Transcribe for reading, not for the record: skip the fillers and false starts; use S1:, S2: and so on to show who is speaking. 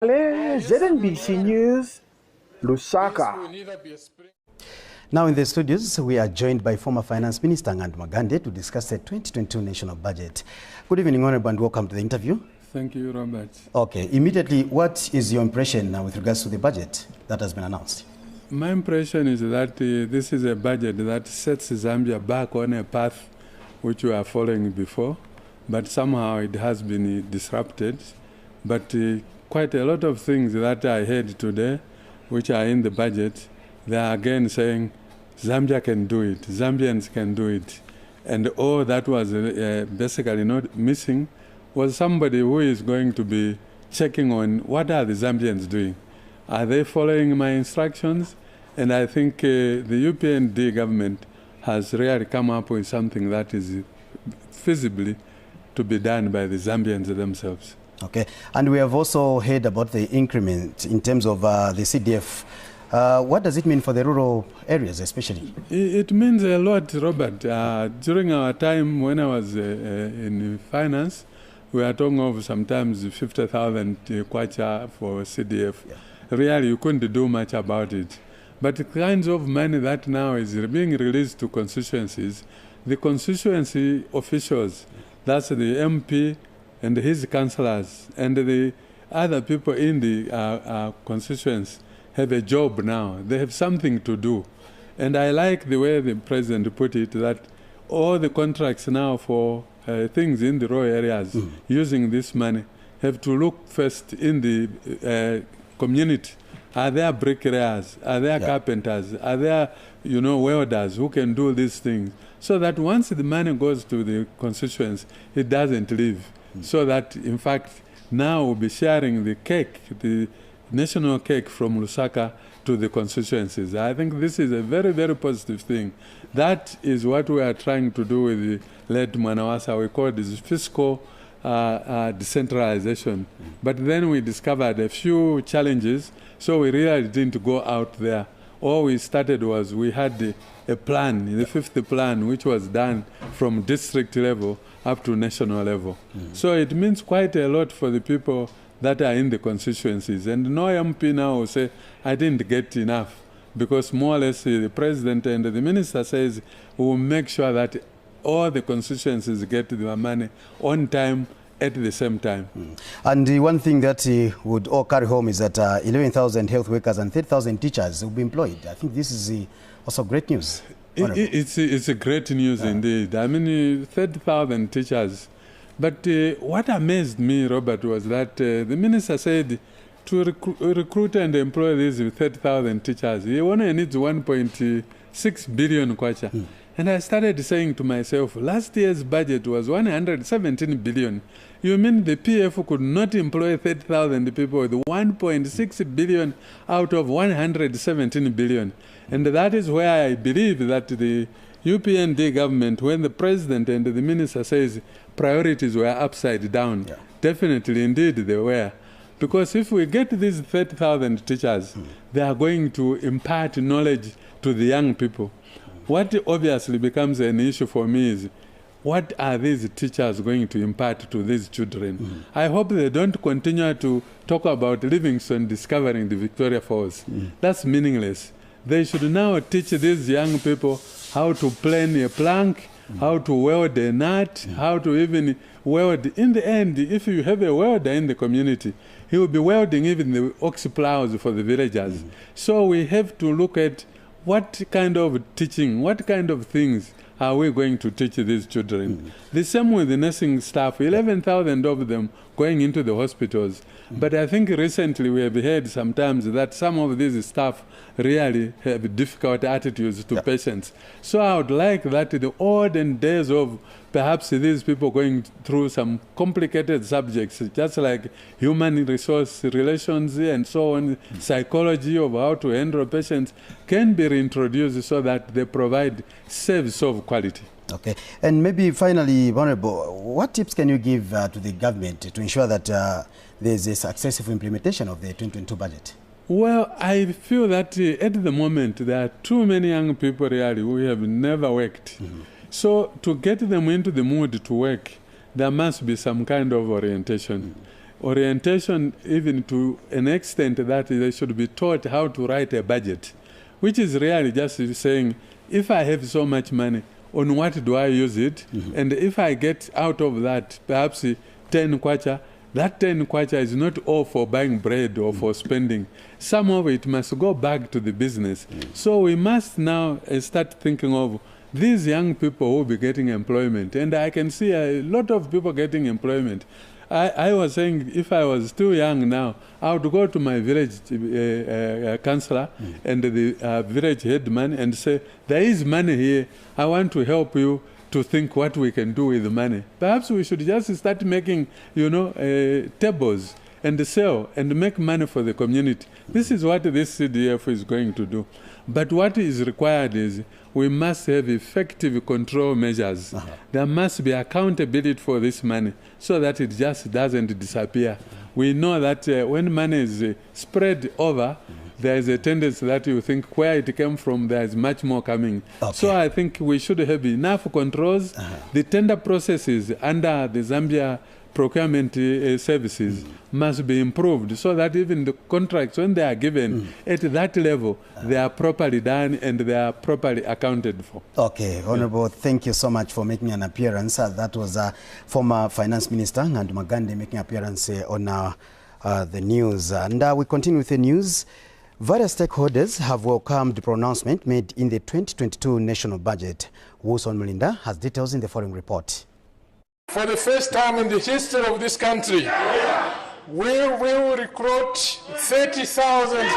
S1: ZNBC News, Lusaka.
S2: Now in the studios, we are joined by former Finance Minister Magande to discuss the 2022 national budget. Good evening, Honorable, and welcome to the interview.
S3: Thank you, Robert.
S2: Okay, immediately, what is your impression with regards to the budget that has been announced?
S3: My impression is that this is a budget that sets Zambia back on a path which we are following before, but somehow it has been disrupted. But quite a lot of things that I heard today, which are in the budget, they are again saying Zambia can do it, Zambians can do it. And all that was basically not missing was somebody who is going to be checking on what are the Zambians doing. Are they following my instructions? And I think the UPND government has really come up with something that is feasibly to be done by the Zambians themselves.
S2: Okay, and we have also heard about the increment in terms of the CDF. What does it mean for the rural areas especially?
S3: It means a lot, Robert. During our time when I was in finance, we are talking of sometimes 50,000 kwacha for CDF. Yeah. Really, you couldn't do much about it. But the kinds of money that now is being released to constituencies, the constituency officials, that's the MP and his councillors and the other people in the constituents have a job now. They have something to do. And I like the way the president put it, that all the contracts now for things in the rural areas using this money have to look first in the community. Are there bricklayers? Are there carpenters? Are there, welders who can do these things? So that once the money goes to the constituents, it doesn't leave. So that, in fact, now we'll be sharing the cake, the national cake from Lusaka to the constituencies. I think this is a very, very positive thing. That is what we are trying to do with the late Manawasa. We call this fiscal decentralization. But then we discovered a few challenges, so we really didn't go out there. All we started was we had a plan, the fifth plan, which was done from district level up to national level. So it means quite a lot for the people that are in the constituencies. And no MP now will say, I didn't get enough, because more or less the president and the minister says, we will make sure that all the constituencies get their money on time at the same time.
S2: And the one thing that would all carry home is that 11,000 health workers and 30,000 teachers will be employed. I think this is also great news.
S3: It's a great news indeed. I mean, 30,000 teachers. But what amazed me, Robert, was that the minister said to recruit and employ these 30,000 teachers, he only needs 1.6 billion kwacha. And I started saying to myself, last year's budget was 117 billion. You mean the PF could not employ 30,000 people with 1.6 billion out of 117 billion? And that is where I believe that the UPND government, when the president and the minister says priorities were upside down, definitely indeed they were. Because if we get these 30,000 teachers, they are going to impart knowledge to the young people. What obviously becomes an issue for me is, what are these teachers going to impart to these children? I hope they don't continue to talk about Livingstone discovering the Victoria Falls. That's meaningless. They should now teach these young people how to plane a plank, how to weld a nut, how to even weld. In the end, if you have a welder in the community, he will be welding even the ox plows for the villagers. So we have to look at what kind of teaching, what kind of things are we going to teach these children? The same with the nursing staff, 11,000 of them going into the hospitals. But I think recently we have heard sometimes that some of these staff really have difficult attitudes to patients. So I would like that the olden days of perhaps these people going through some complicated subjects, just like human resource relations and so on, psychology of how to handle patients, can be reintroduced so that they provide service of quality.
S2: Okay, and maybe finally, Honorable, what tips can you give to the government to ensure that there's a successful implementation of the 2022 budget?
S3: Well, I feel that at the moment there are too many young people really who have never worked. So to get them into the mood to work, there must be some kind of orientation. orientation even to an extent that they should be taught how to write a budget, which is really just saying, if I have so much money, on what do I use it? And if I get out of that, perhaps 10 kwacha, that 10 kwacha is not all for buying bread or for spending. Some of it must go back to the business. So we must now start thinking of these young people who will be getting employment. And I can see a lot of people getting employment. I was saying, if I was still young now, I would go to my village councillor and the village headman and say, there is money here. I want to help you to think what we can do with the money. Perhaps we should just start making, tables and sell and make money for the community. This is what this CDF is going to do. But what is required is we must have effective control measures. There must be accountability for this money so that it just doesn't disappear. We know that when money is spread over, there is a tendency that you think where it came from, there is much more coming. Okay. So I think we should have enough controls. The tender processes under the Zambia procurement services must be improved so that even the contracts, when they are given at that level, they are properly done and they are properly accounted for.
S2: Okay, Honorable, thank you so much for making an appearance. That was former Finance Minister and Magande making appearance on the news. And we continue with the news. Various stakeholders have welcomed the pronouncement made in the 2022 national budget. Wilson Melinda has details in the following report.
S4: For the first time in the history of this country, we will recruit 30,000 people.